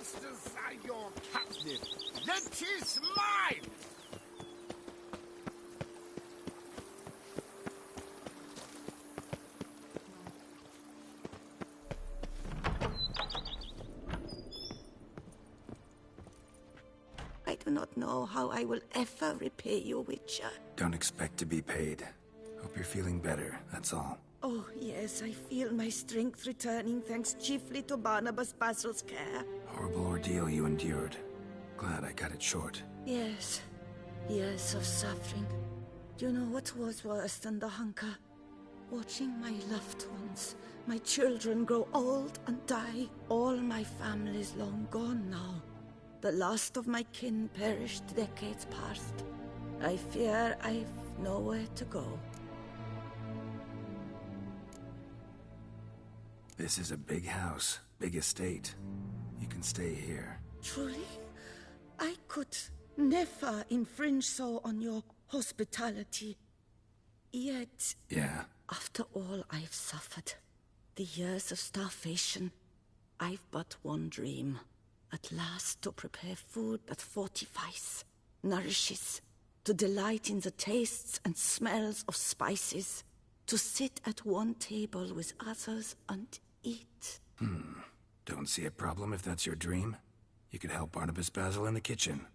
masters are your captive. That is mine! I do not know how I will ever repay you, Witcher. Don't expect to be paid. Hope you're feeling better, that's all. Oh, yes, I feel my strength returning thanks chiefly to Barnabas Basil's care. Horrible ordeal you endured. Glad I cut it short. Yes, years of suffering. Do you know what was worse than the hunger? Watching my loved ones, my children grow old and die. All my family's long gone now. The last of my kin perished decades past. I fear I've nowhere to go. This is a big house, big estate. You can stay here. Truly? I could never infringe so on your hospitality. Yet... Yeah? After all I've suffered, the years of starvation, I've but one dream. At last to prepare food that fortifies, nourishes, to delight in the tastes and smells of spices, to sit at one table with others and eat. Don't see a problem if that's your dream. You could help Barnabas Basil in the kitchen.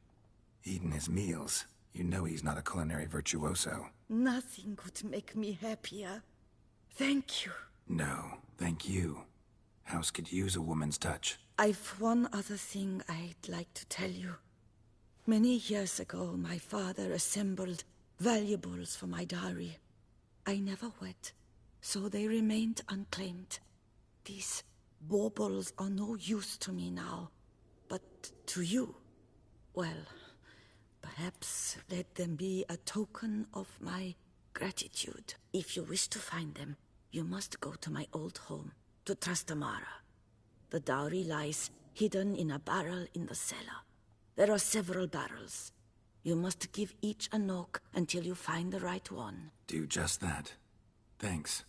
Eating his meals. You know he's not a culinary virtuoso. Nothing could make me happier. Thank you. No, thank you. House could use a woman's touch. I've one other thing I'd like to tell you. Many years ago, my father assembled valuables for my dowry. I never wed, so they remained unclaimed. These baubles are no use to me now, but to you, well, perhaps let them be a token of my gratitude. If you wish to find them, you must go to my old home, to Trastamara. The dowry lies hidden in a barrel in the cellar. There are several barrels. You must give each a knock until you find the right one. Do just that. Thanks.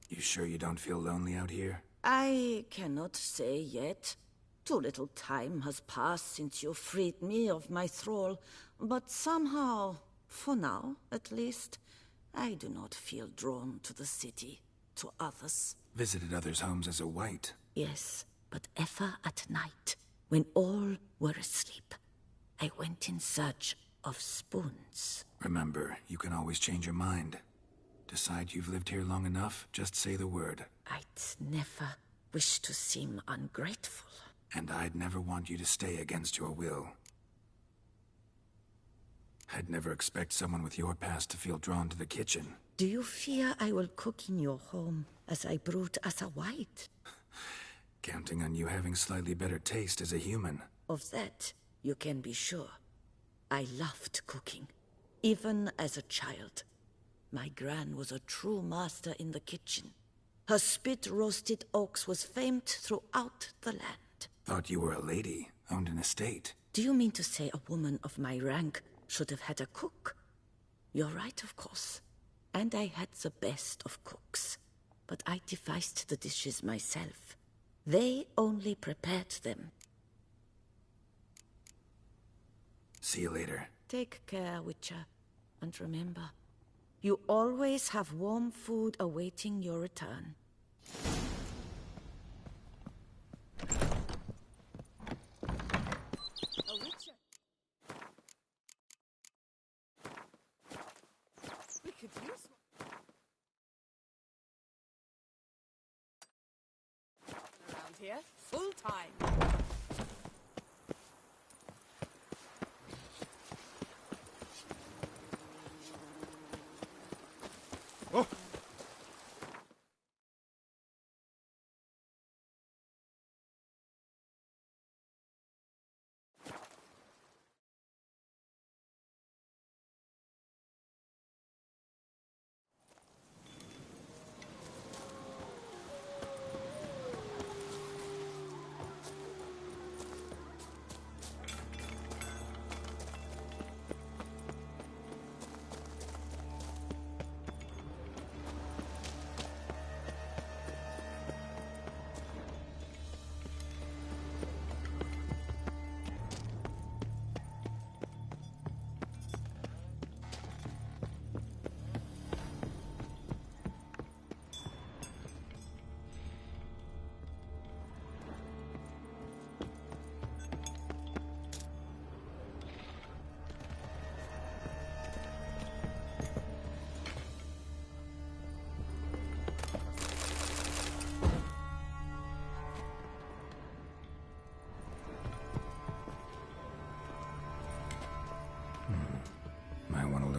You sure you don't feel lonely out here? I cannot say yet. Too little time has passed since you freed me of my thrall, but somehow, for now at least, I do not feel drawn to the city, to others. Visited others' homes as a white. Yes, but ever at night, when all were asleep, I went in search of spoons. Remember, you can always change your mind. Decide you've lived here long enough, just say the word. I'd never wish to seem ungrateful. And I'd never want you to stay against your will. I'd never expect someone with your past to feel drawn to the kitchen. Do you fear I will cook in your home as I brewed as a white? Counting on you having slightly better taste as a human. Of that, you can be sure. I loved cooking, even as a child. My gran was a true master in the kitchen. Her spit-roasted oaks was famed throughout the land. Thought you were a lady, owned an estate. Do you mean to say a woman of my rank should have had a cook? You're right, of course. And I had the best of cooks. But I devised the dishes myself. They only prepared them. See you later. Take care, Witcher. And remember, you always have warm food awaiting your return. A Witcher. We could use one. Around here, full time. Oh!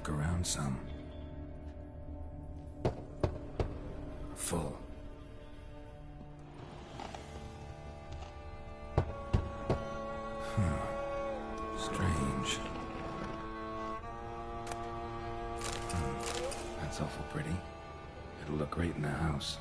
look around some. Full. Strange. That's awful pretty. It'll look great in the house.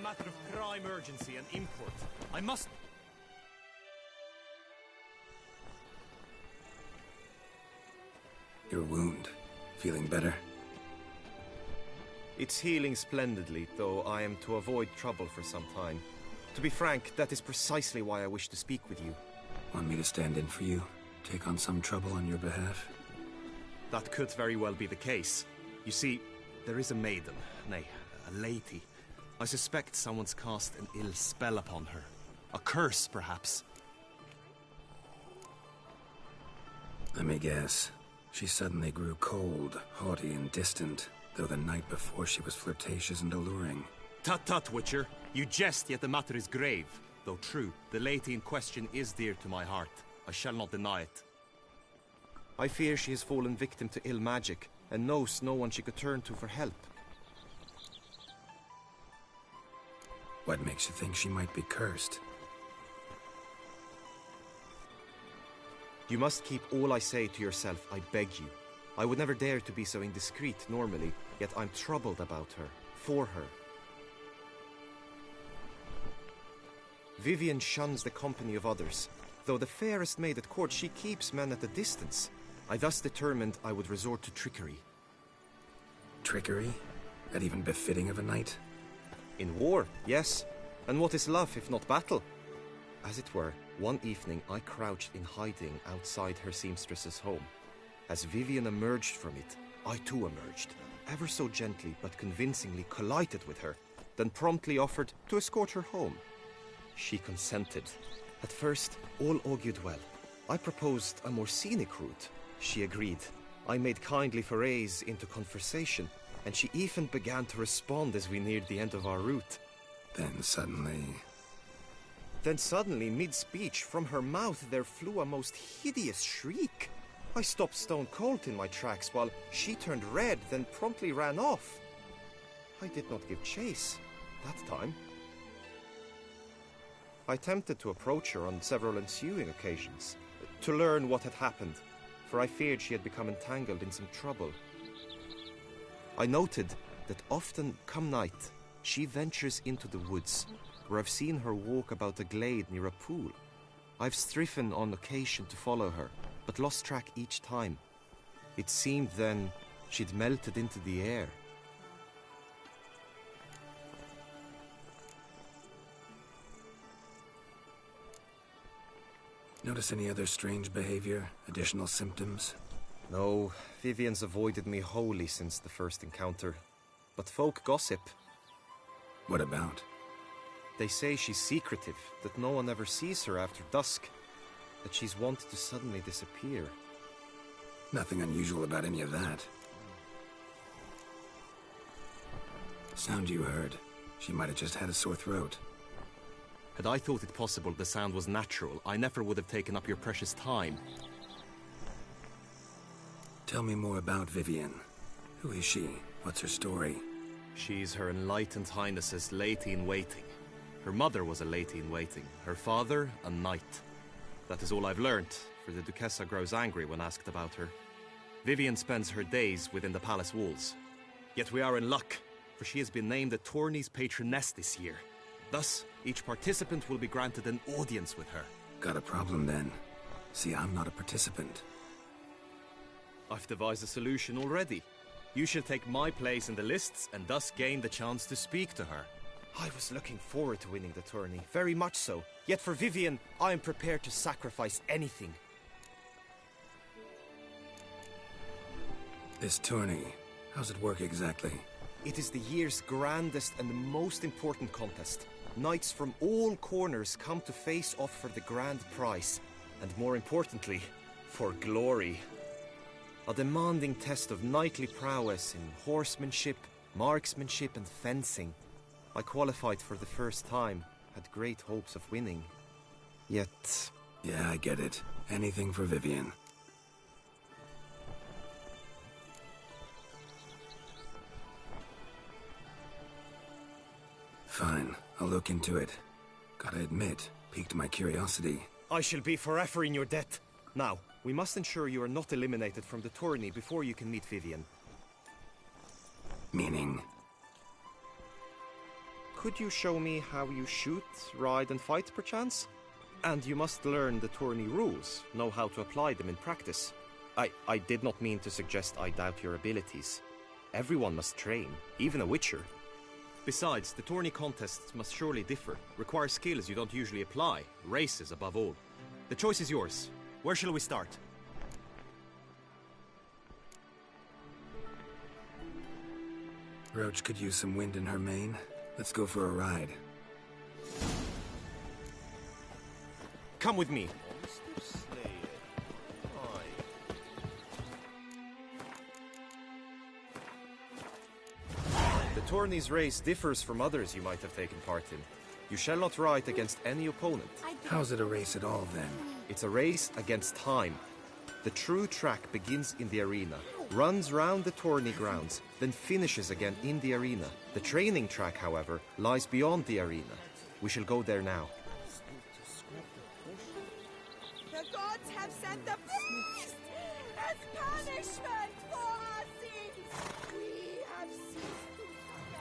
Matter of crime urgency and import. I must... Your wound. Feeling better? It's healing splendidly, though I am to avoid trouble for some time. To be frank, that is precisely why I wish to speak with you. Want me to stand in for you? Take on some trouble on your behalf? That could very well be the case. You see, there is a maiden, nay, a lady. I suspect someone's cast an ill spell upon her. A curse, perhaps. Let me guess. She suddenly grew cold, haughty, and distant, though the night before she was flirtatious and alluring. Tut tut, Witcher. You jest, yet the matter is grave. Though true, the lady in question is dear to my heart. I shall not deny it. I fear she has fallen victim to ill magic, and knows no one she could turn to for help. What makes you think she might be cursed? You must keep all I say to yourself, I beg you. I would never dare to be so indiscreet normally, yet I'm troubled about her, for her. Vivian shuns the company of others. Though the fairest maid at court, she keeps men at a distance. I thus determined I would resort to trickery. Trickery? That even befitting of a knight? In war, yes. And what is love if not battle? As it were, one evening I crouched in hiding outside her seamstress's home. As Vivian emerged from it, I too emerged, ever so gently but convincingly collided with her, then promptly offered to escort her home. She consented. At first, all augured well. I proposed a more scenic route. She agreed. I made kindly forays into conversation, and she even began to respond as we neared the end of our route. Then suddenly, mid-speech, from her mouth there flew a most hideous shriek. I stopped stone cold in my tracks while she turned red, then promptly ran off. I did not give chase that time. I attempted to approach her on several ensuing occasions, to learn what had happened, for I feared she had become entangled in some trouble. I noted that often, come night, She ventures into the woods, where I've seen her walk about a glade near a pool. I've striven on occasion to follow her, but lost track each time. It seemed then she'd melted into the air. Notice any other strange behavior? Additional symptoms? No, Vivian's avoided me wholly since the first encounter. But folk gossip. What about? They say she's secretive, that no one ever sees her after dusk, that she's wont to suddenly disappear. Nothing unusual about any of that. Sound you heard. She might have just had a sore throat. Had I thought it possible the sound was natural, I never would have taken up your precious time. Tell me more about Vivian. Who is she? What's her story? She's Her Enlightened Highness's lady-in-waiting. Her mother was a lady-in-waiting, her father a knight. That is all I've learnt, for the Duchessa grows angry when asked about her. Vivian spends her days within the palace walls. Yet we are in luck, for she has been named the tourney's patroness this year. Thus, each participant will be granted an audience with her. Got a problem then. See, I'm not a participant. I've devised a solution already. You shall take my place in the lists and thus gain the chance to speak to her. I was looking forward to winning the tourney, very much so. Yet for Vivian, I am prepared to sacrifice anything. This tourney, how's it work exactly? It is the year's grandest and most important contest. Knights from all corners come to face off for the grand prize, and more importantly, for glory. A demanding test of knightly prowess in horsemanship, marksmanship and fencing. I qualified for the first time, had great hopes of winning. Yet... Yeah, I get it. Anything for Vivian. Fine, I'll look into it. Gotta admit, piqued my curiosity. I shall be forever in your debt. Now, we must ensure you are not eliminated from the tourney before you can meet Vivian. Meaning? Could you show me how you shoot, ride and fight, perchance? And you must learn the tourney rules, know how to apply them in practice. I did not mean to suggest I doubt your abilities. Everyone must train, even a witcher. Besides, the tourney contests must surely differ, require skills you don't usually apply, races above all. The choice is yours. Where shall we start? Roach could use some wind in her mane. Let's go for a ride. Come with me. The tourney's race differs from others you might have taken part in. You shall not ride against any opponent. How's it a race at all, then? It's a race against time. The true track begins in the arena, runs round the tourney grounds, then finishes again in the arena. The training track, however, lies beyond the arena. We shall go there now. The gods have sent the beast as punishment for our sins. We have ceased to forget.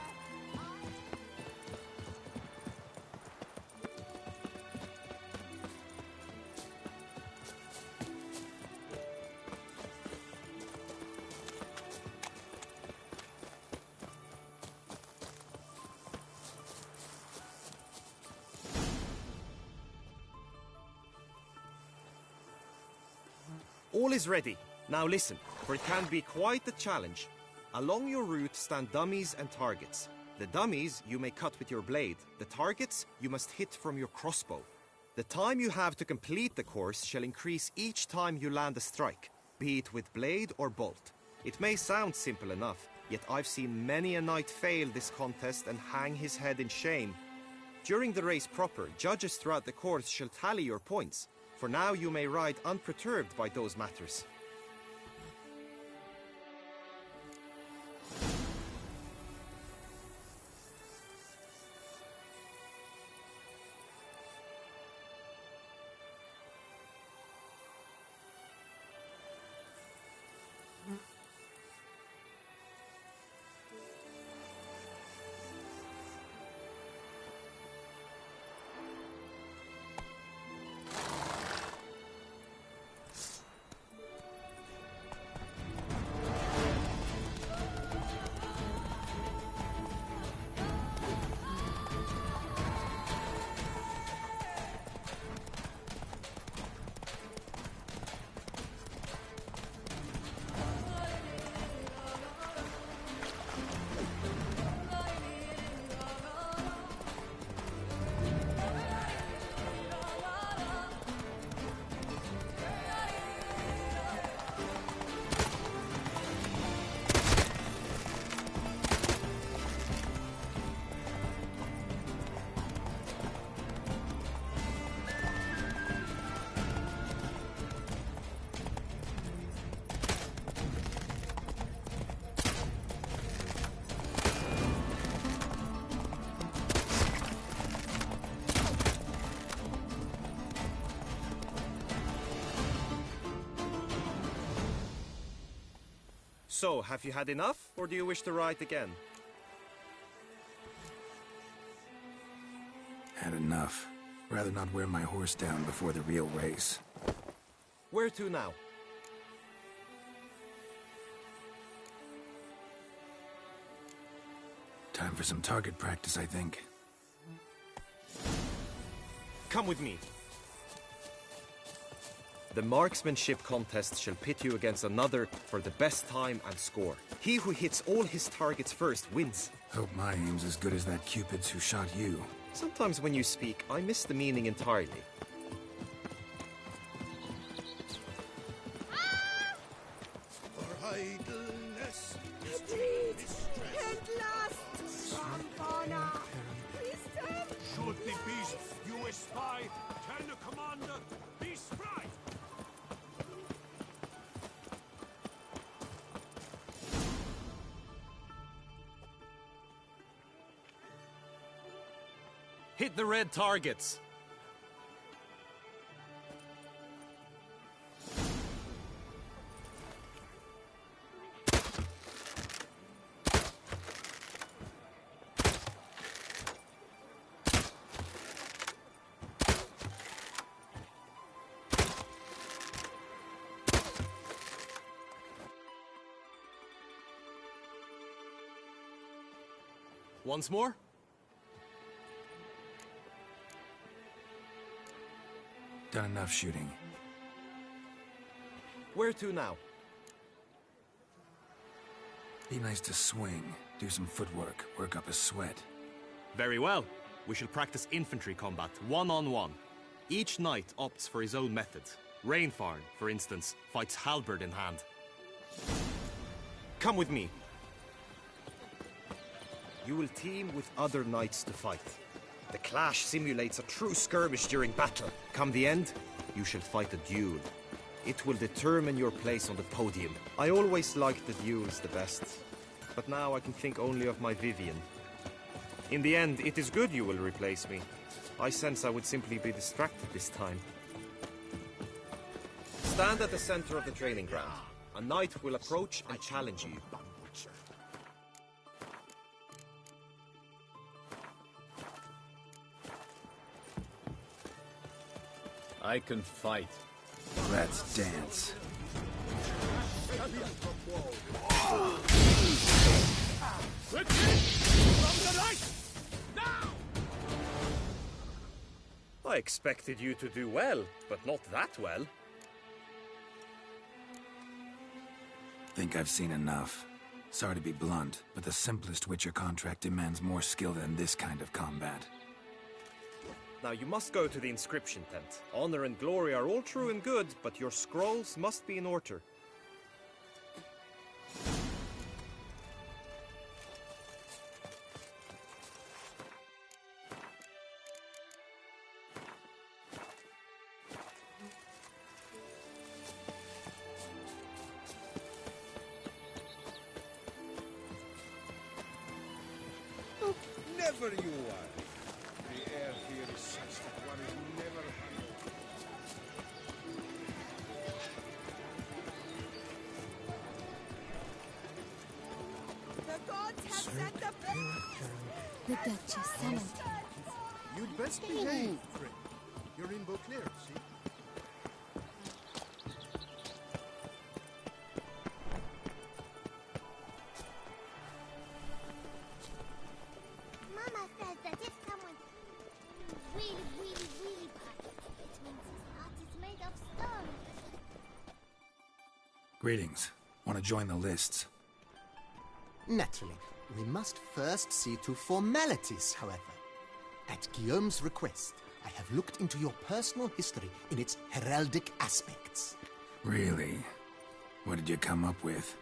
All is ready. Now listen, for it can be quite a challenge. Along your route stand dummies and targets. The dummies you may cut with your blade. The targets you must hit from your crossbow. The time you have to complete the course shall increase each time you land a strike, be it with blade or bolt. It may sound simple enough, yet I've seen many a knight fail this contest and hang his head in shame. During the race proper, judges throughout the course shall tally your points. For now you may ride unperturbed by those matters. So, have you had enough, or do you wish to ride again? Had enough. Rather not wear my horse down before the real race. Where to now? Time for some target practice, I think. Come with me. The marksmanship contest shall pit you against another for the best time and score. He who hits all his targets first wins. Hope my aim's as good as that Cupid's who shot you. Sometimes when you speak, I miss the meaning entirely. For idleness, At last! Rampana! Wisdom! should the beast you espy tell the commander, be spry! Hit the red targets! Once more? Done enough shooting. Where to now? Be nice to swing, do some footwork, work up a sweat. Very well. We shall practice infantry combat, one-on-one. Each knight opts for his own method. Rainfarn, for instance, fights halberd in hand. Come with me. You will team with other knights to fight. The clash simulates a true skirmish during battle. Come the end, you shall fight a duel. It will determine your place on the podium. I always liked the duels the best, but now I can think only of my Vivian. In the end, it is good you will replace me. I sense I would simply be distracted this time. Stand at the center of the training ground. A knight will approach and challenge you. I can fight. Let's dance. I expected you to do well, but not that well. Think I've seen enough. Sorry to be blunt, but the simplest Witcher contract demands more skill than this kind of combat. Now you must go to the inscription tent. Honor and glory are all true and good, but your scrolls must be in order. Never you are. The air here is such that one is never hungry. The gods have sent the beast! The Duchess summoned him. You'd best behave, friend. You're in Beauclair, see? Mama says that if someone really bad, it means his heart is made of stone. Greetings. Want to join the lists? Naturally. We must first see to formalities, however. At Guillaume's request, I have looked into your personal history in its heraldic aspects. Really? What did you come up with?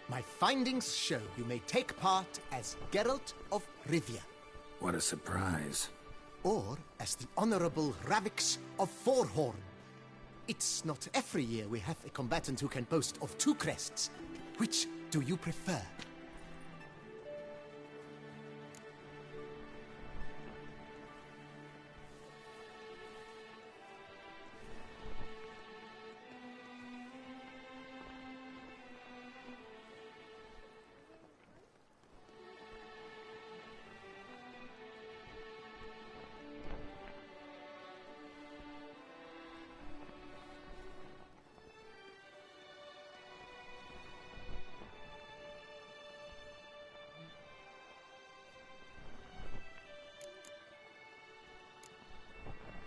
My findings show you may take part as Geralt of Rivia, What a surprise. or as the Honorable Ravix of Forhorn. It's not every year we have a combatant who can boast of two crests. Which do you prefer?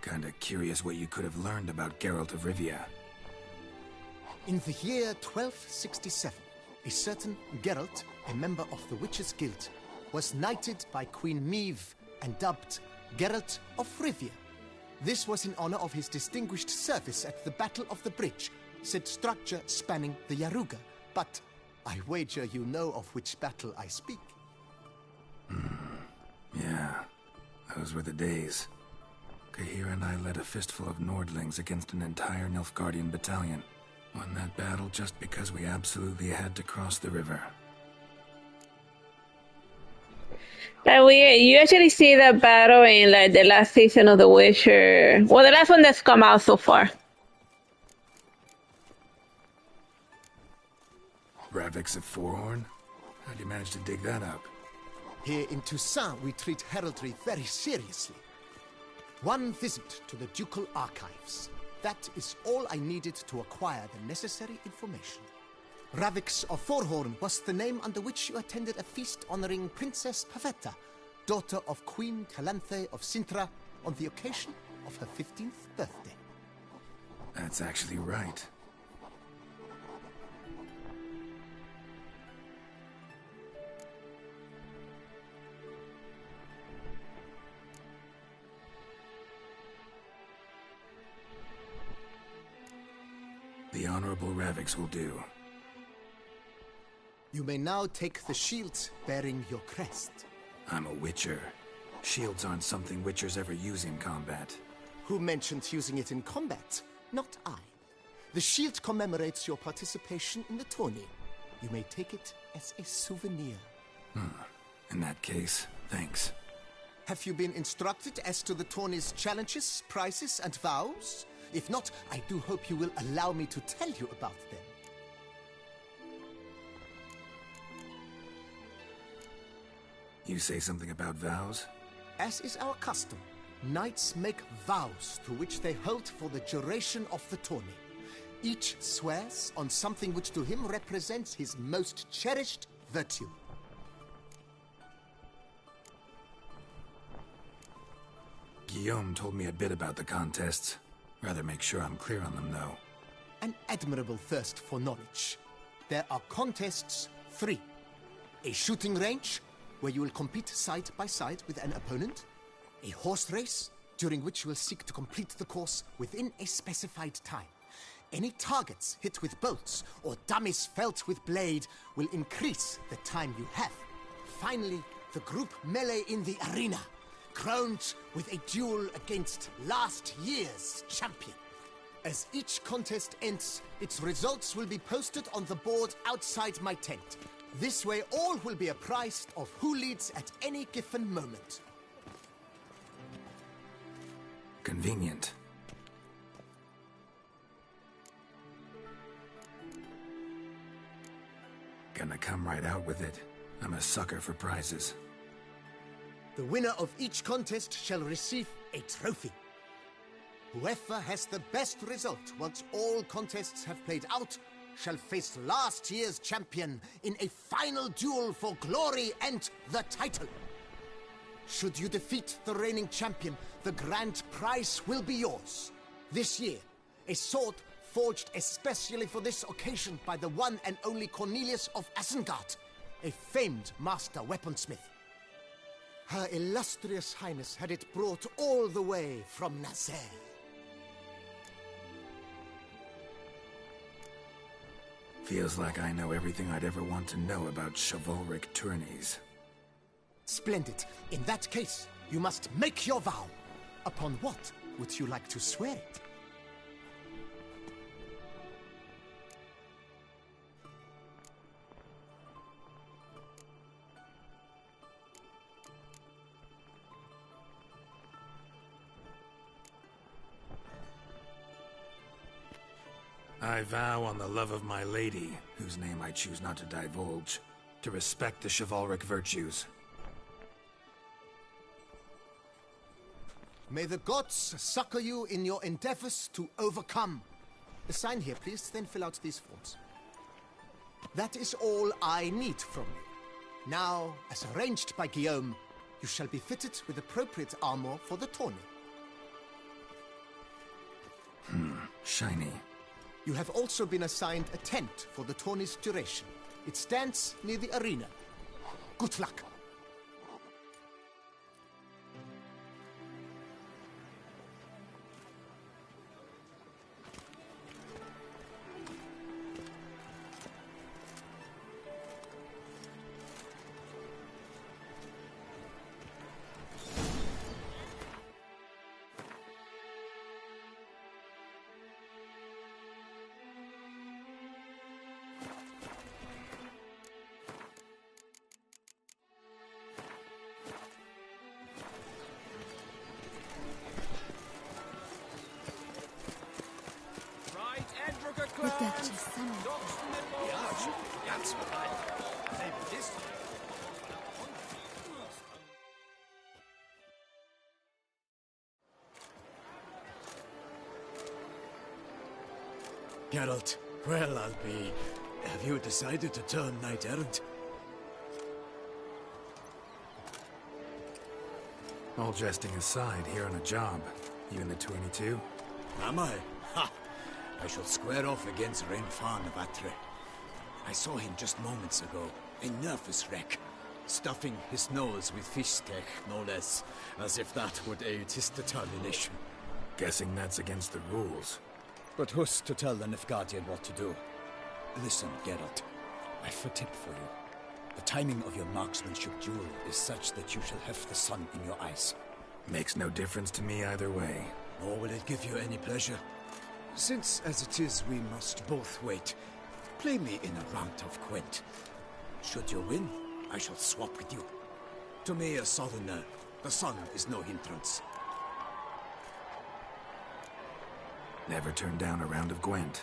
Kinda curious what you could have learned about Geralt of Rivia. In the year 1267, a certain Geralt, a member of the Witches' Guild, was knighted by Queen Meve and dubbed Geralt of Rivia. This was in honor of his distinguished service at the Battle of the Bridge, said structure spanning the Yaruga. But I wager you know of which battle I speak. Yeah, those were the days. Kahir and I led a fistful of Nordlings against an entire Nilfgaardian battalion. Won that battle just because we absolutely had to cross the river. You actually see that battle in like the last season of The Witcher. Well, the last one that's come out so far. Ravix of Forehorn? How'd you manage to dig that up? Here in Toussaint, we treat heraldry very seriously. One visit to the ducal archives. That is all I needed to acquire the necessary information. Ravix of Forehorn was the name under which you attended a feast honoring Princess Pavetta, daughter of Queen Calanthe of Sintra, on the occasion of her 15th birthday. That's actually right. The Honorable Ravix will do. You may now take the shield bearing your crest. I'm a Witcher. Shields aren't something Witchers ever use in combat. Who mentioned using it in combat? Not I. The shield commemorates your participation in the tourney. You may take it as a souvenir. In that case, thanks. Have you been instructed as to the tourney's challenges, prizes, and vows? If not, I do hope you will allow me to tell you about them. You say something about vows? As is our custom, knights make vows to which they hold for the duration of the tourney. Each swears on something which to him represents his most cherished virtue. Guillaume told me a bit about the contests. Rather make sure I'm clear on them, though. An admirable thirst for knowledge. There are contests 3. A shooting range, where you will compete side by side with an opponent. A horse race, during which you will seek to complete the course within a specified time. Any targets hit with bolts or dummies felt with blade will increase the time you have. Finally, the group melee in the arena, crowned with a duel against last year's champion. As each contest ends, its results will be posted on the board outside my tent. This way all will be apprised of who leads at any given moment. Convenient. Gonna come right out with it. I'm a sucker for prizes. The winner of each contest shall receive a trophy. Whoever has the best result once all contests have played out shall face last year's champion in a final duel for glory and the title. Should you defeat the reigning champion, the grand prize will be yours. This year, a sword forged especially for this occasion by the one and only Cornelius of Isengard, a famed master weaponsmith. Her illustrious highness had it brought all the way from Nazaire. Feels like I know everything I'd ever want to know about chivalric tourneys. Splendid. In that case, you must make your vow. Upon what would you like to swear it? I vow on the love of my lady, whose name I choose not to divulge, to respect the chivalric virtues. May the gods succor you in your endeavors to overcome. Sign here, please, then fill out these forms. That is all I need from you. Now, as arranged by Guillaume, you shall be fitted with appropriate armor for the tourney. Shiny. You have also been assigned a tent for the tourney's duration. It stands near the arena. Good luck. The Duchess summoned. Geralt, well, I'll be... Have you decided to turn knight-errant? All jesting aside, here on a job. You in the 22? Am I? Ha! I shall square off against Renfan of Atre. I saw him just moments ago, a nervous wreck, stuffing his nose with fish steak, no less, as if that would aid his determination. Guessing that's against the rules. But who's to tell the Nilfgaardian what to do? Listen, Geralt, I've a tip for you. The timing of your marksmanship duel is such that you shall have the sun in your eyes. Makes no difference to me either way. Nor will it give you any pleasure. Since, as it is, we must both wait, play me in a round of Gwent. Should you win, I shall swap with you. To me, a southerner, the sun is no hindrance. Never turn down a round of Gwent.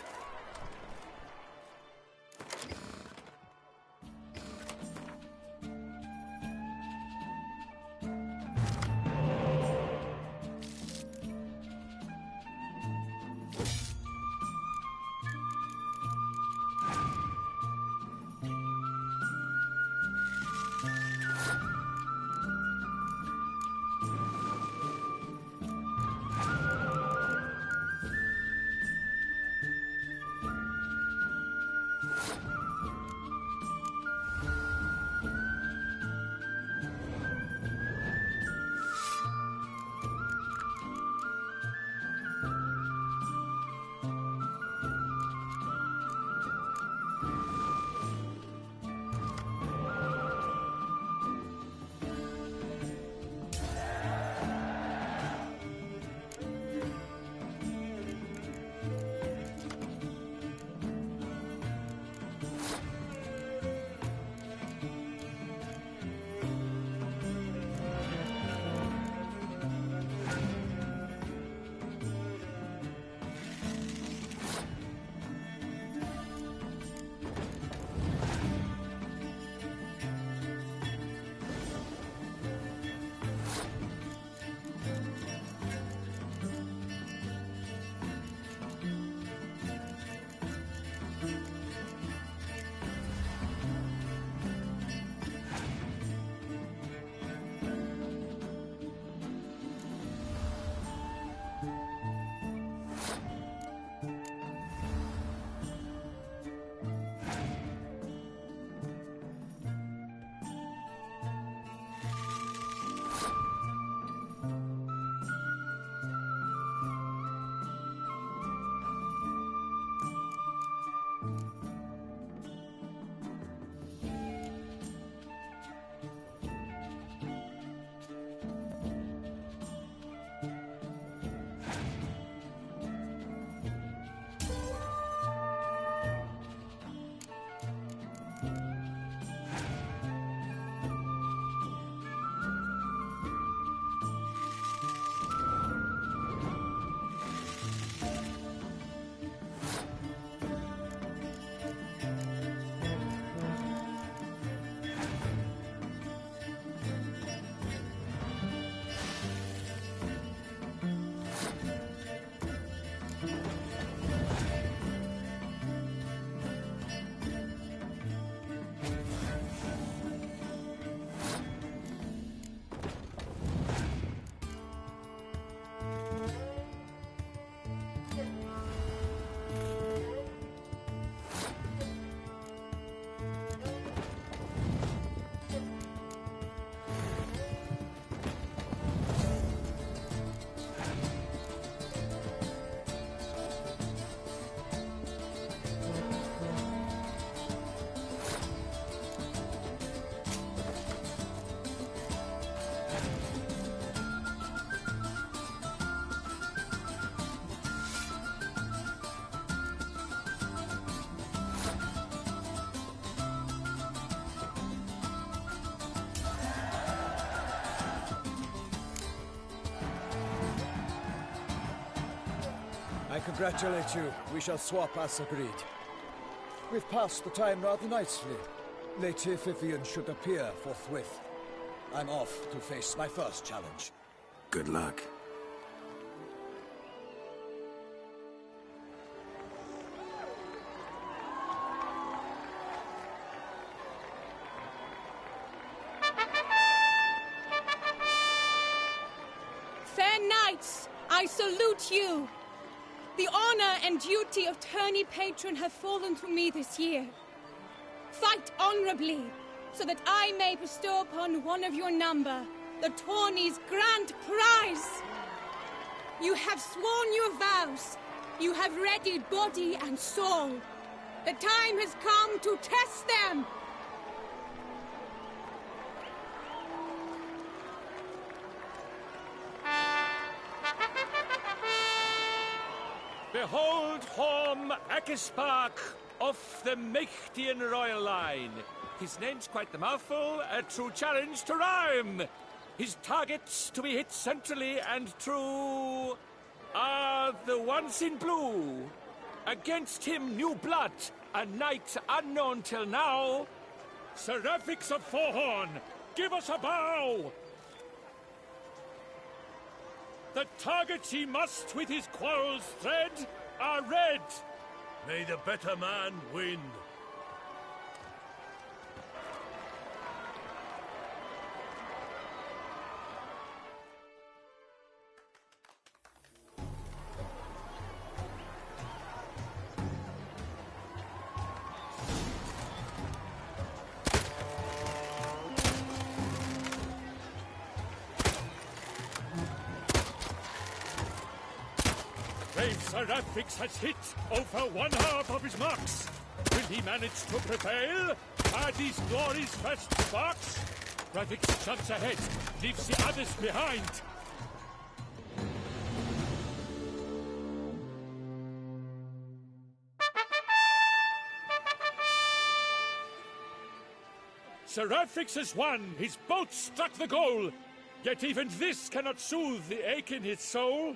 congratulate you. We shall swap as agreed. We've passed the time rather nicely. Lady Vivian should appear forthwith. I'm off to face my first challenge. Good luck. Fair knights, I salute you. The honor and duty of tourney patron have fallen to me this year. Fight honorably, so that I may bestow upon one of your number the tourney's grand prize. You have sworn your vows. You have readied body and soul. The time has come to test them. Behold Horm Akispark of the Mechtian royal line. His name's quite the mouthful, a true challenge to rhyme. His targets to be hit centrally and true are the ones in blue. Against him new blood, a knight unknown till now. Seraphix of Forehorn, give us a bow! The targets he must with his quarrels thread are red. May the better man win. Seraphix has hit over one half of his marks. Will he manage to prevail? Are these glories first sparks? Seraphix jumps ahead, leaves the others behind. Seraphix has won. His bolt struck the goal. Yet even this cannot soothe the ache in his soul.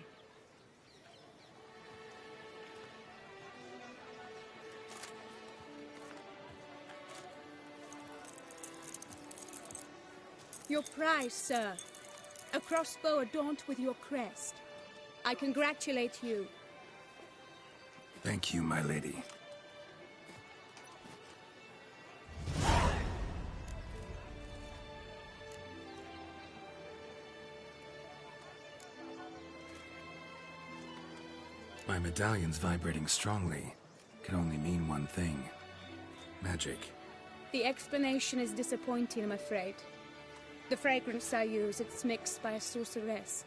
Your prize, sir. A crossbow adorned with your crest. I congratulate you. Thank you, my lady. My medallion's vibrating strongly. Can only mean one thing. Magic. The explanation is disappointing, I'm afraid. The fragrance I use, it's mixed by a sorceress.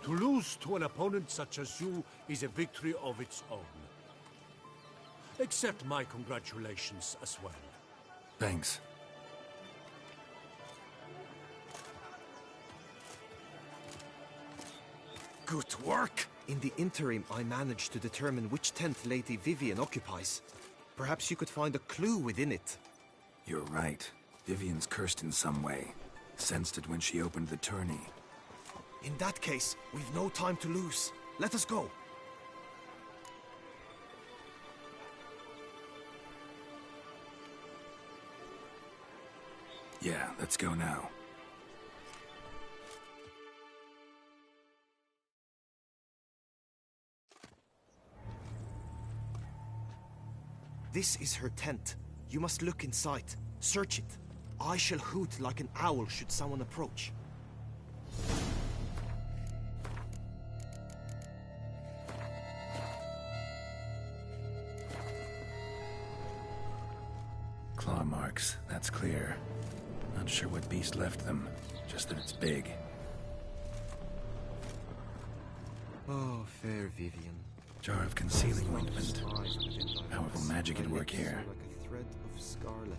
To lose to an opponent such as you is a victory of its own. Accept my congratulations as well. Thanks. Good work! In the interim, I managed to determine which tent Lady Vivian occupies. Perhaps you could find a clue within it. You're right. Vivian's cursed in some way. Sensed it when she opened the tourney. In that case, we've no time to lose. Let us go. Yeah, let's go now. This is her tent. You must look inside. Search it. I shall hoot like an owl should someone approach. Claw marks, that's clear. Not sure what beast left them, just that it's big. Oh, fair Vivian. Jar of concealing ointment. Powerful magic at work here. Like a thread of scarlet.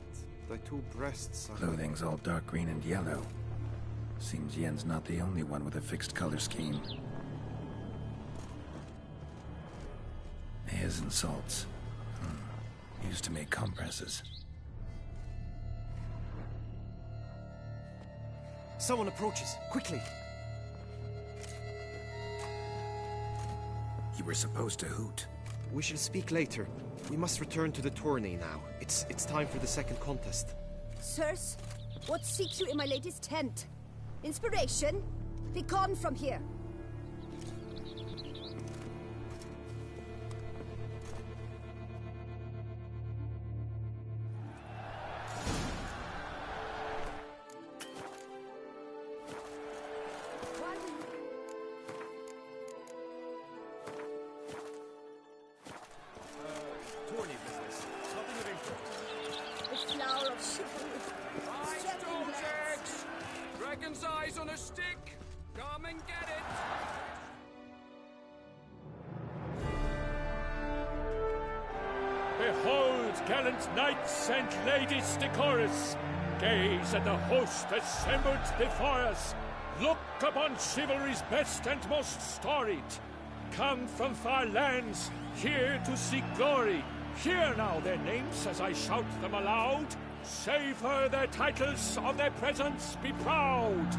Thy two breasts are... Clothing's all dark green and yellow. Seems Yen's not the only one with a fixed color scheme. Airs and salts. Used to make compresses. Someone approaches. Quickly! we're supposed to hoot. We shall speak later. We must return to the tourney now. It's time for the second contest. Sirs, what seeks you in my lady's tent? Inspiration? Be gone from here. Tourney business. Nothing of interest. The flower of chivalry. Striking glance. Dragon's eyes on a stick! Come and get it! Behold, gallant knights and ladies decorous! Gaze at the host assembled before us! Look upon chivalry's best and most storied! Come from far lands, here to seek glory! Hear now their names as I shout them aloud! Savor their titles, of their presence be proud!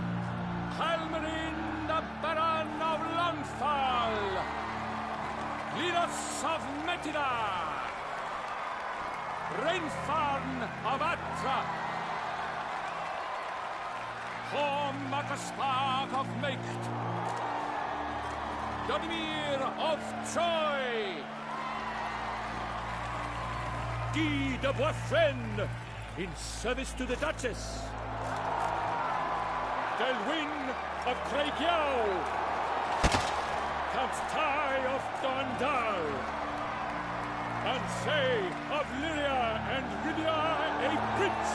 Halmarin, the Baron of Longfall! Linus of Metida! Rainfarn of Atra! Horm Akaspark of Mecht! Dodimir of Troy! Guy de Boisfren, in service to the Duchess. Delwyn of Craigiau. Count Tai of Dondal. Ansay of Lyria and Rydia a prince.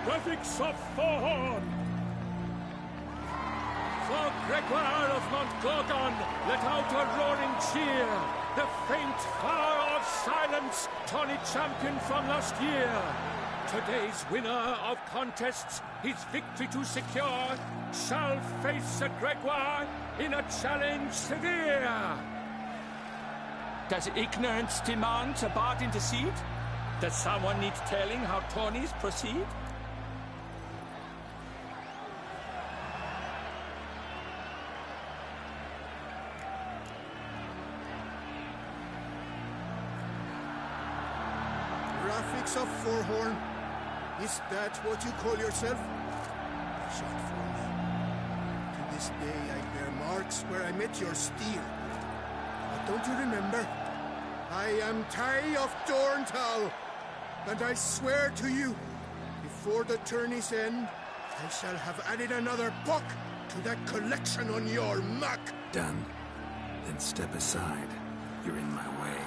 Graphics of Forhorn. For Gregoire of Montgorgon, let out a roaring cheer. The faint fire of silence, tawny champion from last year. Today's winner of contests, his victory to secure, shall face a Gregoire in a challenge severe. Does ignorance demand a bard intercede? Does someone need telling how tourneys proceed? Graphics of Forhorn? Is that what you call yourself? Shot for me. To this day I bear marks where I met your steer. But don't you remember? I am Tai of Dorntal, and I swear to you, before the tourney's end, I shall have added another buck to that collection on your muck. Done. Then step aside. You're in my way.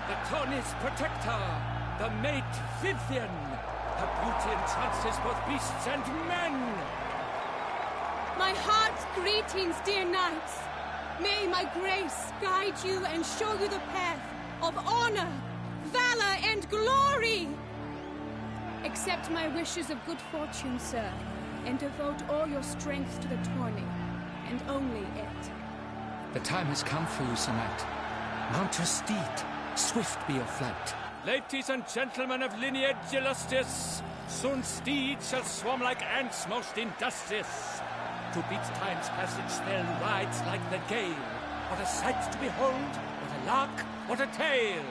The tourney's protector, the mate Vivian. Her beauty entrances both beasts and men. My heart's greetings, dear knights. May my grace guide you and show you the path of honor, valor, and glory. Accept my wishes of good fortune, sir, and devote all your strength to the tourney, and only it. The time has come for you, Sir Knight. Mount your steed. Swift be your flight. Ladies and gentlemen of lineage illustrious, soon steeds shall swarm like ants most industrious. To beat time's passage they'll ride like the gale. What a sight to behold, what a lark, what a tale.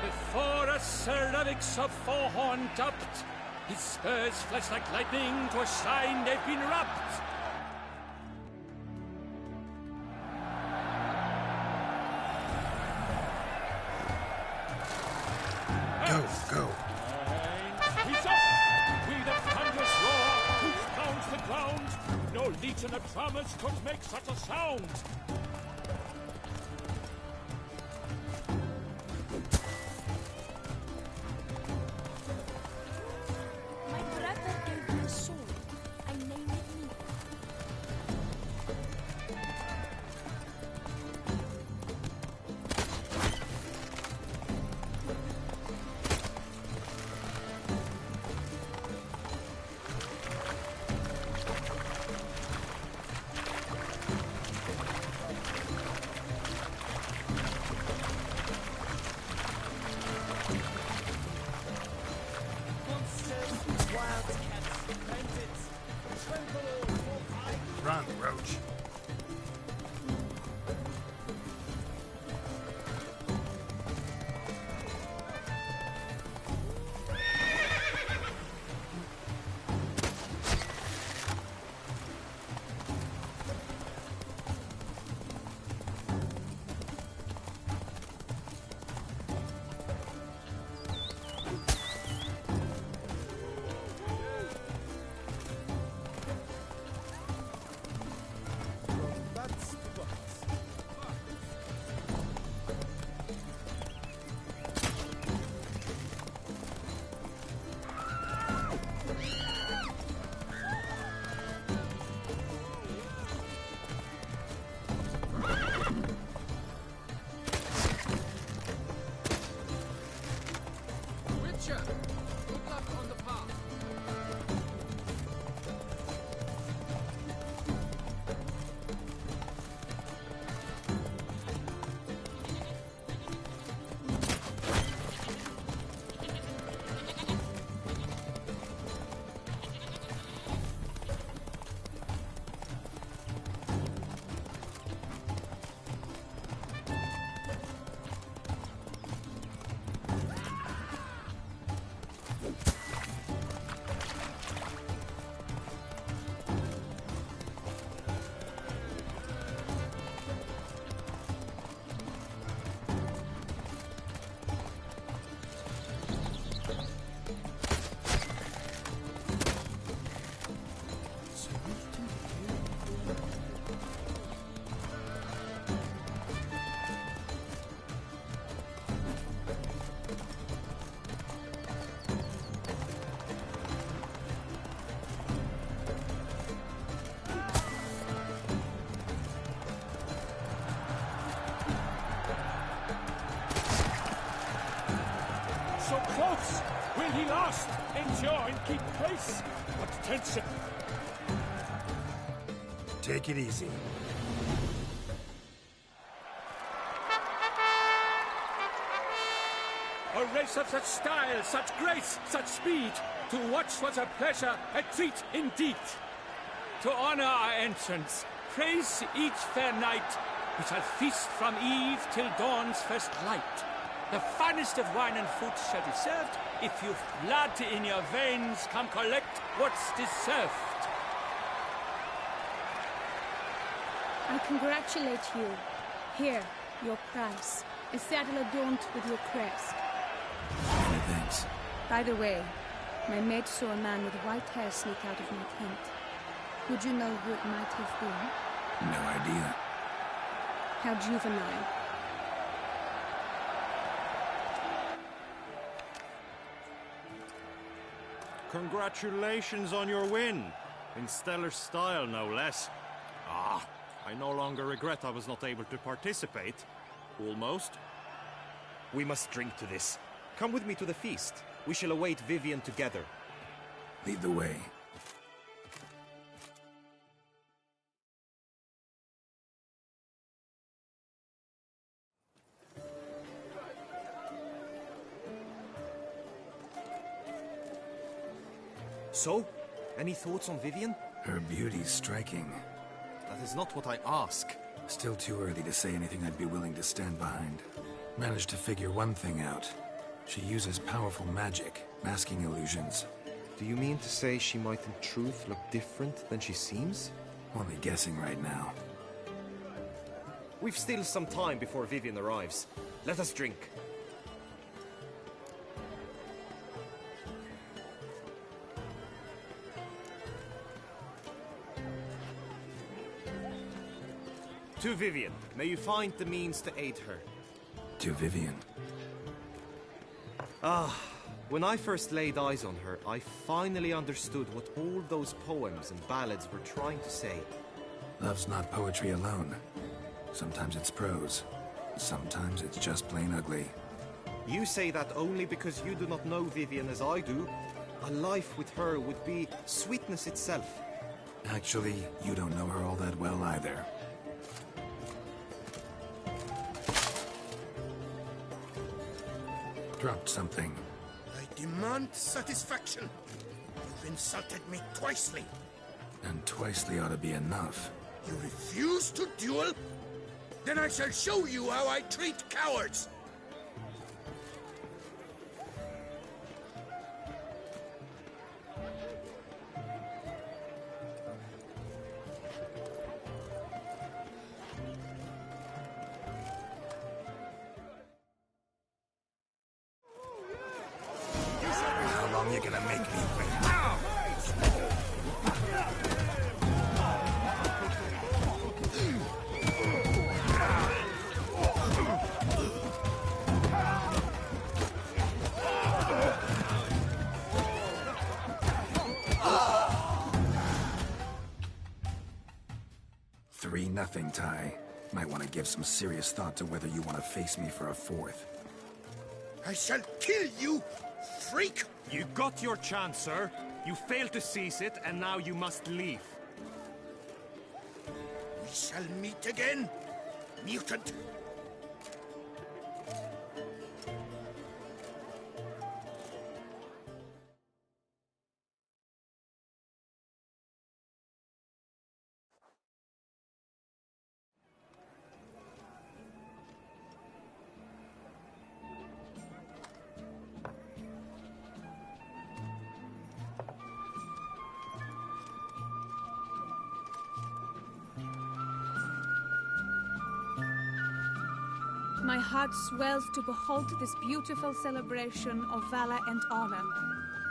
Before us Sir Ravix of Forhorn dubbed, his spurs flash like lightning, to a shine they've been wrapped. Go. He's up! We the thunderous roar, whose pounds the ground. No legion of drummers could make such a sound. My brother gave me a sword. I named it me. Archer! Good luck on the path. So close! Will he last? Endure and keep pace? What tension! Take it easy. A race of such style, such grace, such speed. To watch was a pleasure, a treat indeed. To honor our entrance, praise each fair knight. We shall feast from eve till dawn's first light. The finest of wine and fruit shall be served. If you've blood in your veins, come collect what's deserved. I congratulate you. Here, your prize. A saddle adorned with your crest. Many thanks. By the way, my maid saw a man with white hair sneak out of my tent. Would you know who it might have been? No idea. How juvenile. Congratulations on your win. In stellar style, no less. Ah, I no longer regret I was not able to participate. Almost. We must drink to this. Come with me to the feast. We shall await Vivian together. Lead the way. So, any thoughts on Vivian? Her beauty's striking. That is not what I ask. Still too early to say anything I'd be willing to stand behind. Managed to figure one thing out. She uses powerful magic, masking illusions. Do you mean to say she might in truth look different than she seems? Only guessing right now. We've still some time before Vivian arrives. Let us drink. To Vivian, may you find the means to aid her. To Vivian. When I first laid eyes on her, I finally understood what all those poems and ballads were trying to say. Love's not poetry alone. Sometimes it's prose. Sometimes it's just plain ugly. You say that only because you do not know Vivian as I do. A life with her would be sweetness itself. Actually, you don't know her all that well either. Dropped something. I demand satisfaction. You've insulted me twicely. And twicely ought to be enough. You refuse to duel? Then I shall show you how I treat cowards! How long you gonna make me wait? Nothing, Ty. Might want to give some serious thought to whether you want to face me for a fourth. I shall kill you freak! You got your chance, sir. You failed to seize it, and now you must leave. We shall meet again, mutant. My heart swells to behold this beautiful celebration of valor and honor,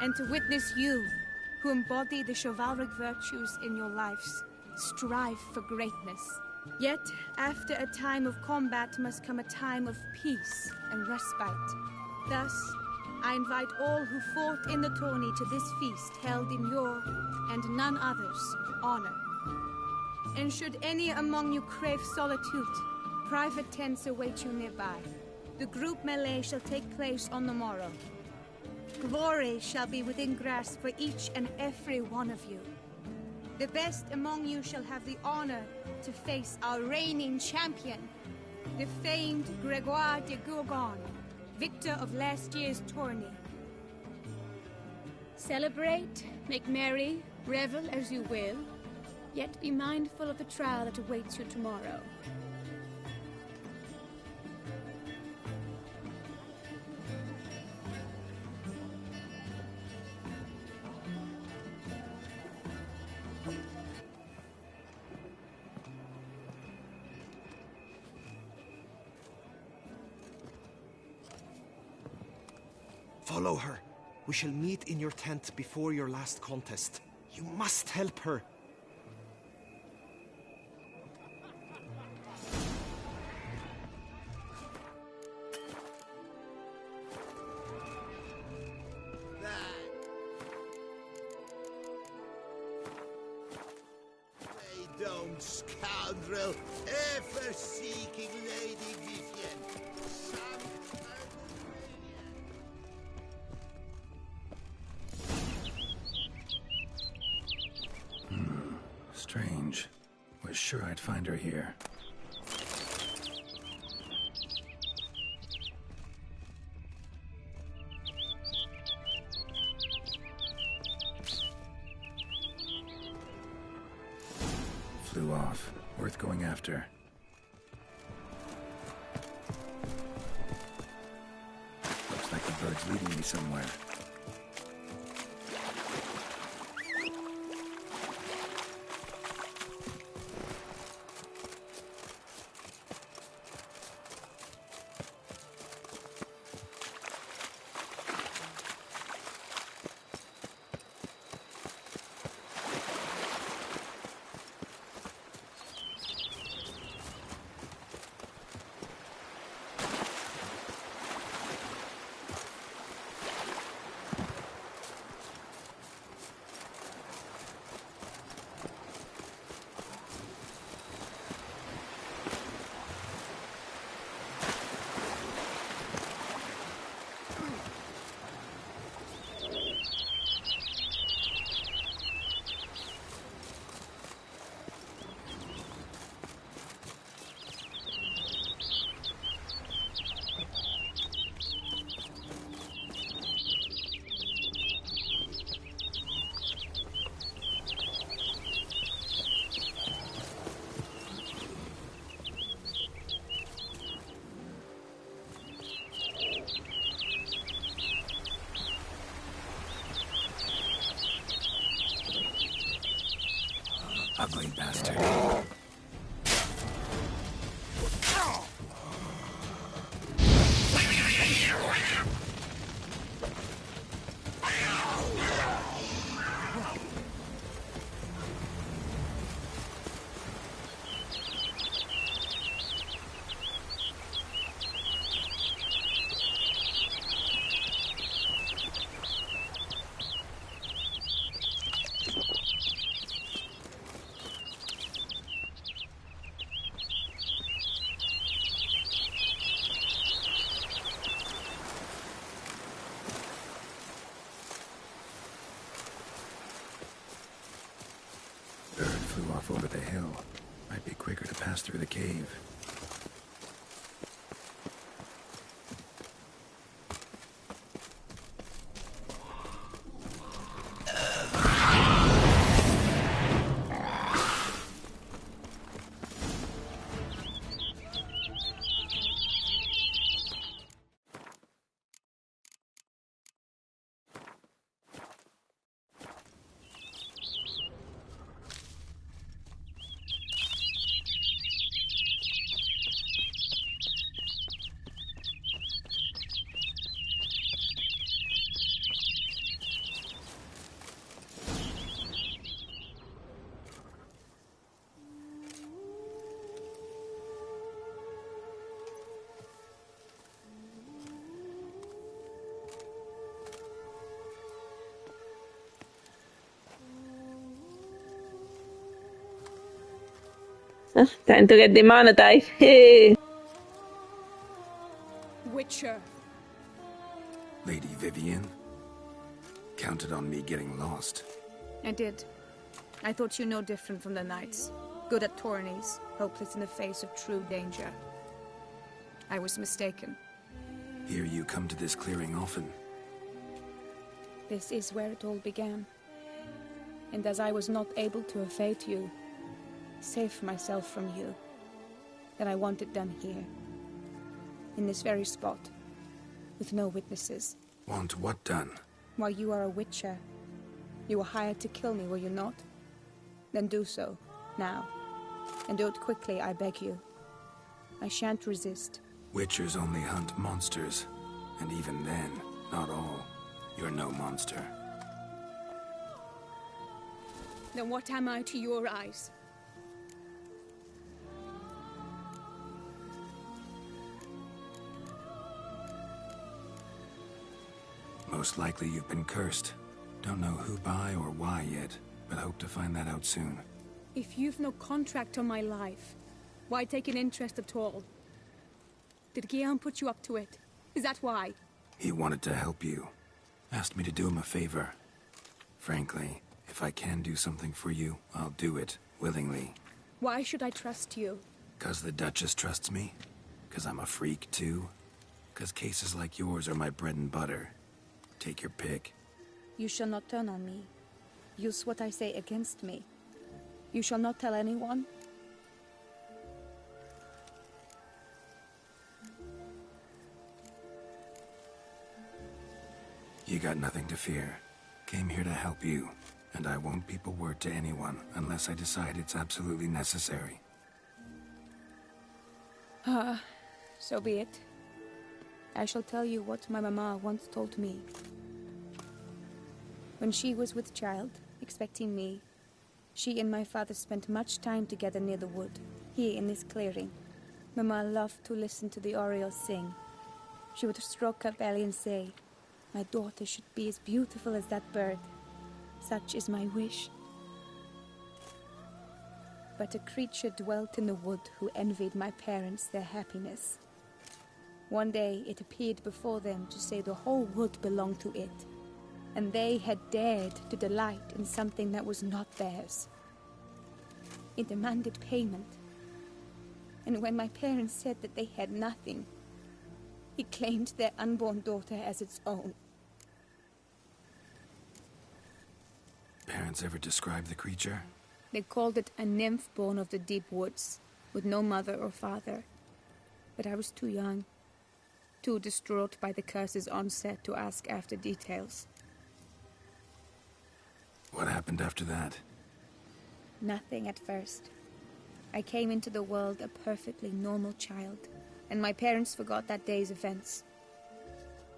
and to witness you, who embody the chivalric virtues in your lives, strive for greatness. Yet, after a time of combat must come a time of peace and respite. Thus, I invite all who fought in the tourney to this feast held in your, and none other's, honor. And should any among you crave solitude, private tents await you nearby. The group melee shall take place on the morrow. Glory shall be within grasp for each and every one of you. The best among you shall have the honor to face our reigning champion, the famed Gregoire de Gourgon, victor of last year's tourney. Celebrate, make merry, revel as you will, yet be mindful of the trial that awaits you tomorrow. Follow her. We shall meet in your tent before your last contest. You must help her. Play down, scoundrel, ever seeking Lady Vivian. Strange. Was sure I'd find her here. Flew off. Worth going after. Looks like the bird's leading me somewhere. Ugly bastard. off over the hill. Might be quicker to pass through the cave. Time to get demonetized. Witcher. Lady Vivian? Counted on me getting lost. I did. I thought you no different from the knights. Good at tourneys, hopeless in the face of true danger. I was mistaken. Hear you come to this clearing often. This is where it all began. And as I was not able to evade you, save myself from you, then I want it done here. In this very spot. With no witnesses. Want what done? While you are a witcher. You were hired to kill me, were you not? Then do so, now. And do it quickly, I beg you. I shan't resist. Witchers only hunt monsters. And even then, not all. You're no monster. Then what am I to your eyes? Most likely you've been cursed. Don't know who by or why yet, but hope to find that out soon. If you've no contract on my life, why take an interest at all? Did Guillaume put you up to it? Is that why? He wanted to help you. Asked me to do him a favor. Frankly, if I can do something for you, I'll do it, willingly. Why should I trust you? 'Cause the Duchess trusts me? 'Cause I'm a freak, too? 'Cause cases like yours are my bread and butter. Take your pick. You shall not turn on me. Use what I say against me. You shall not tell anyone? You got nothing to fear. Came here to help you, and I won't peep a word to anyone unless I decide it's absolutely necessary. So be it. I shall tell you what my mama once told me. When she was with child, expecting me, she and my father spent much time together near the wood, here in this clearing. Mama loved to listen to the orioles sing. She would stroke her belly and say, "My daughter should be as beautiful as that bird. Such is my wish." But a creature dwelt in the wood who envied my parents their happiness. One day it appeared before them to say the whole wood belonged to it, and they had dared to delight in something that was not theirs. It demanded payment, and when my parents said that they had nothing, it claimed their unborn daughter as its own. Parents ever describe the creature? They called it a nymph born of the deep woods, with no mother or father. But I was too young, too distraught by the curse's onset to ask after details. What happened after that? Nothing at first. I came into the world a perfectly normal child, and my parents forgot that day's events.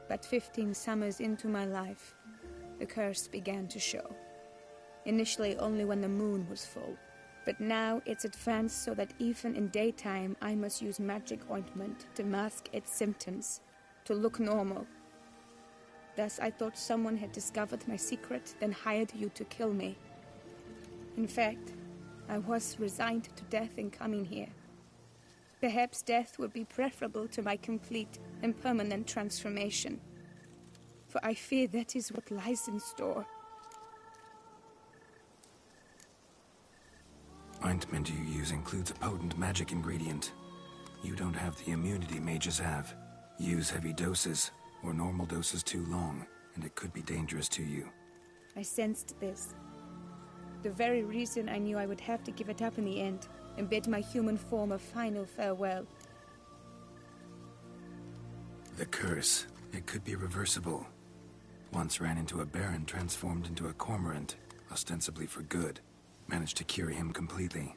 But 15 summers into my life, the curse began to show. Initially only when the moon was full, but now it's advanced so that even in daytime I must use magic ointment to mask its symptoms, to look normal. Thus I thought someone had discovered my secret, then hired you to kill me. In fact, I was resigned to death in coming here. Perhaps death would be preferable to my complete and permanent transformation, for I fear that is what lies in store. ointment you use includes a potent magic ingredient. You don't have the immunity mages have. Use heavy doses, or normal doses too long, and it could be dangerous to you. I sensed this. The very reason I knew I would have to give it up in the end, and bid my human form a final farewell. The curse. It could be reversible. Once ran into a baron transformed into a cormorant, ostensibly for good. Managed to cure him completely.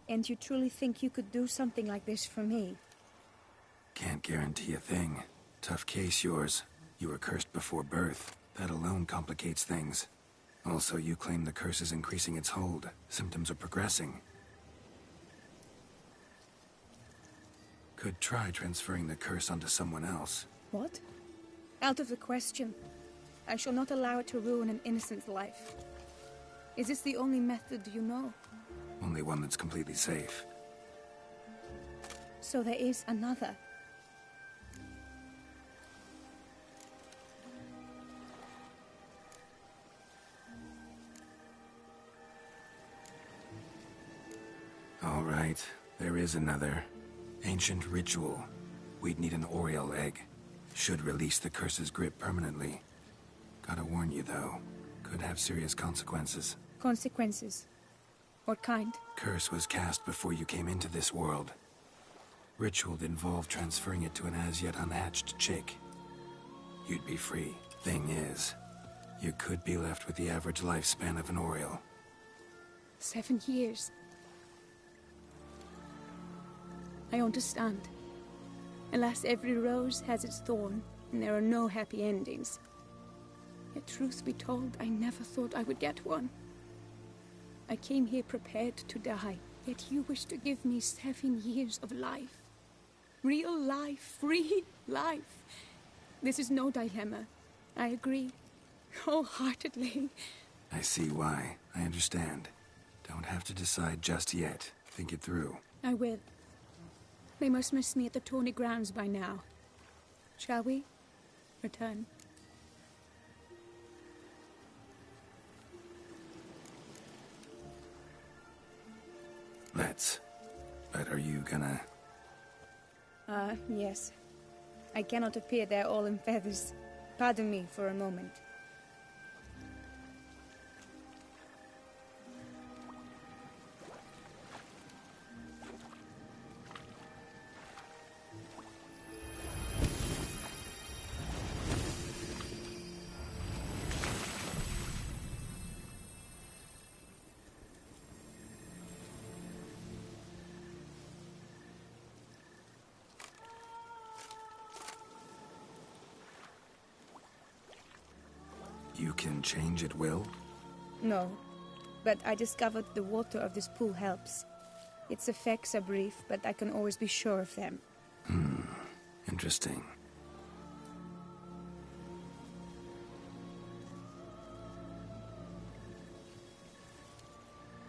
And you truly think you could do something like this for me? Can't guarantee a thing. Tough case, yours. You were cursed before birth. That alone complicates things. Also, you claim the curse is increasing its hold. Symptoms are progressing. Could try transferring the curse onto someone else. What? Out of the question. I shall not allow it to ruin an innocent's life. Is this the only method you know? Only one that's completely safe. So there is another. All right, there is another. Ancient ritual. We'd need an Oriole egg. Should release the curse's grip permanently. Gotta warn you, though. Could have serious consequences. Consequences? What kind? Curse was cast before you came into this world. Ritual involved transferring it to an as-yet unhatched chick. You'd be free. Thing is, you could be left with the average lifespan of an Oriole. 7 years. I understand. Alas, every rose has its thorn, and there are no happy endings. Yet truth be told, I never thought I would get one. I came here prepared to die, yet you wish to give me 7 years of life. Real life, free life. This is no dilemma. I agree, wholeheartedly. I see why. I understand. Don't have to decide just yet. Think it through. I will. They must miss me at the tourney grounds by now. Shall we? Return. Let's. But are you gonna... Yes. I cannot appear there all in feathers. Pardon me for a moment. You can change at will? No, but I discovered the water of this pool helps. Its effects are brief, but I can always be sure of them. Interesting.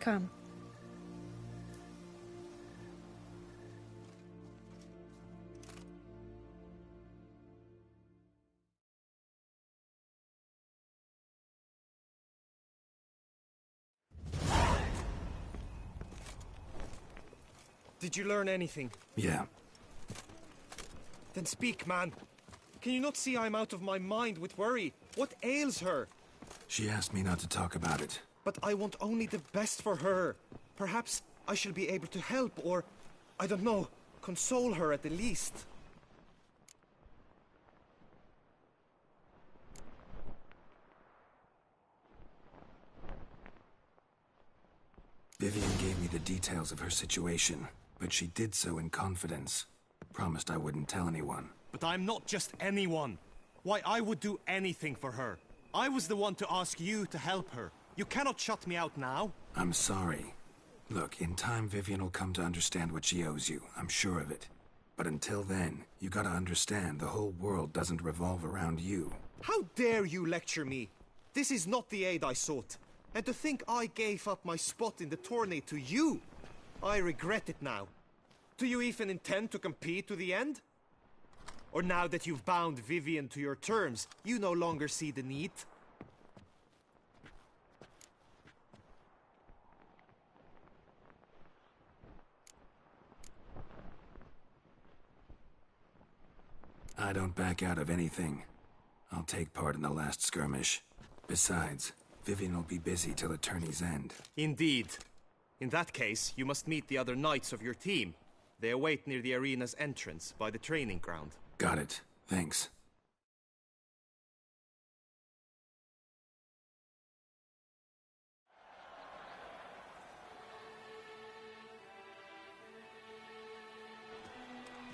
Come. Did you learn anything? Yeah. Then speak, man. Can you not see I'm out of my mind with worry? What ails her? She asked me not to talk about it. But I want only the best for her. Perhaps I shall be able to help, or, I don't know, console her at the least. Vivian gave me the details of her situation, but she did so in confidence. Promised I wouldn't tell anyone. But I'm not just anyone. Why, I would do anything for her. I was the one to ask you to help her. You cannot shut me out now. I'm sorry. Look, in time Vivian will come to understand what she owes you. I'm sure of it. But until then, you gotta understand the whole world doesn't revolve around you. How dare you lecture me? This is not the aid I sought. And to think I gave up my spot in the tourney to you, I regret it now. Do you even intend to compete to the end? Or now that you've bound Vivian to your terms, you no longer see the need? I don't back out of anything. I'll take part in the last skirmish. Besides, Vivian will be busy till the tourney's end. Indeed. In that case, you must meet the other knights of your team. They await near the arena's entrance, by the training ground. Got it. Thanks.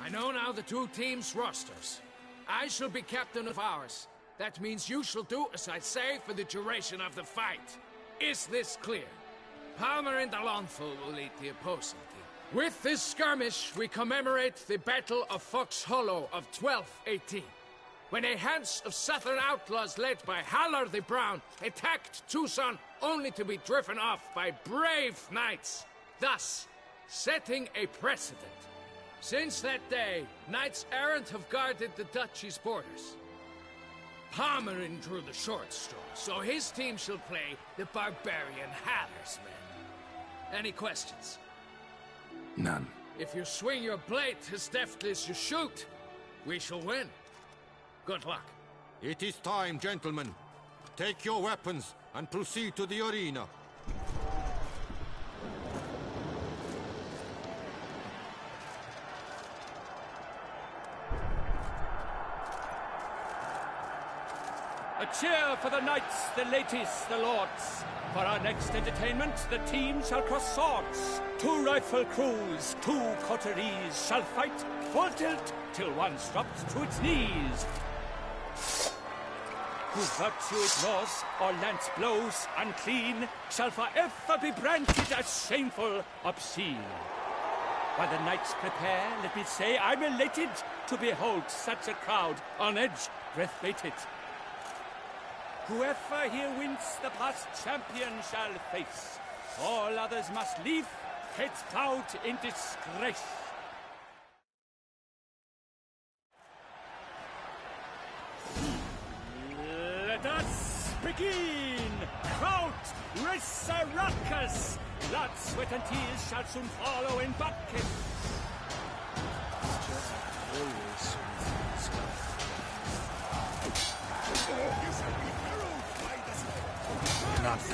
I know now the two teams' rosters. I shall be captain of ours. That means you shall do as I say for the duration of the fight. Is this clear? Palmer and Alonso will lead the opposing team. With this skirmish, we commemorate the Battle of Fox Hollow of 1218, when a hands of southern outlaws led by Haller the Brown attacked Tucson only to be driven off by brave knights, thus setting a precedent. Since that day, knights errant have guarded the duchy's borders. Palmerin drew the short straw, so his team shall play the barbarian Haller's men. Any questions? None. If you swing your blade as deftly as you shoot, we shall win. Good luck. It is time, gentlemen. Take your weapons and proceed to the arena. A cheer for the knights, the ladies, the lords. For our next entertainment, the team shall cross swords. 2 rifle crews, 2 coteries shall fight full tilt till one drops to its knees. Who virtue ignores or lance blows unclean shall forever be branded as shameful, obscene. While the knights prepare, let me say I'm elated to behold such a crowd on edge, breath-baited. Whoever here wins the past champion shall face. All others must leave, heads bowed in disgrace. Let us begin! Crowd, race a ruckus! Blood, sweat and tears shall soon follow in buckets. Always stuff. Not good.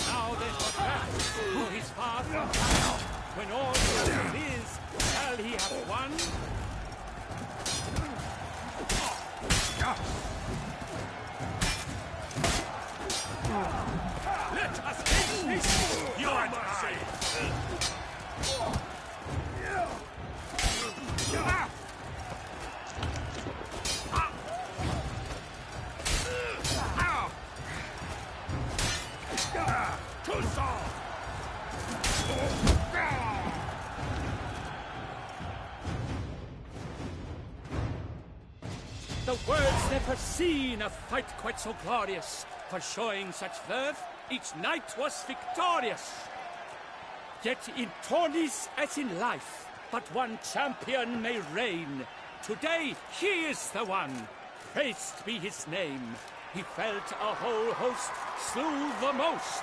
Now then, who is far from town? When all the is, shall he have won? Let us end this! Your mercy! The world's never seen a fight quite so glorious. For showing such verve, each knight was victorious. Yet in tourneys as in life, but one champion may reign. Today he is the one, praised be his name. He felt a whole host, slew the most.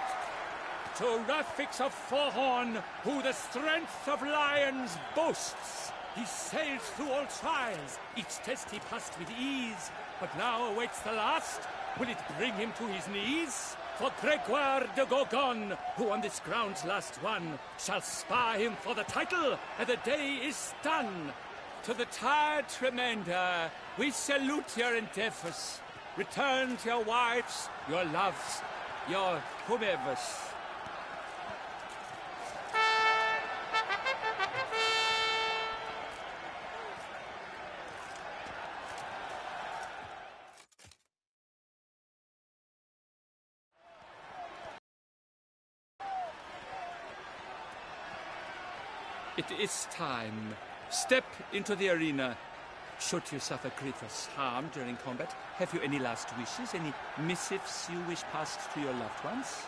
To Rafix of Forehorn, who the strength of lions boasts. He sailed through all trials, each test he passed with ease. But now awaits the last. Will it bring him to his knees? For Gregoire de Gorgon, who on this ground's last won, shall spar him for the title, and the day is done. To the tired remainder, we salute your endeavors. Return to your wives, your loves, your whomevers. It is time. Step into the arena. Should you suffer grievous harm during combat, have you any last wishes, any missives you wish passed to your loved ones?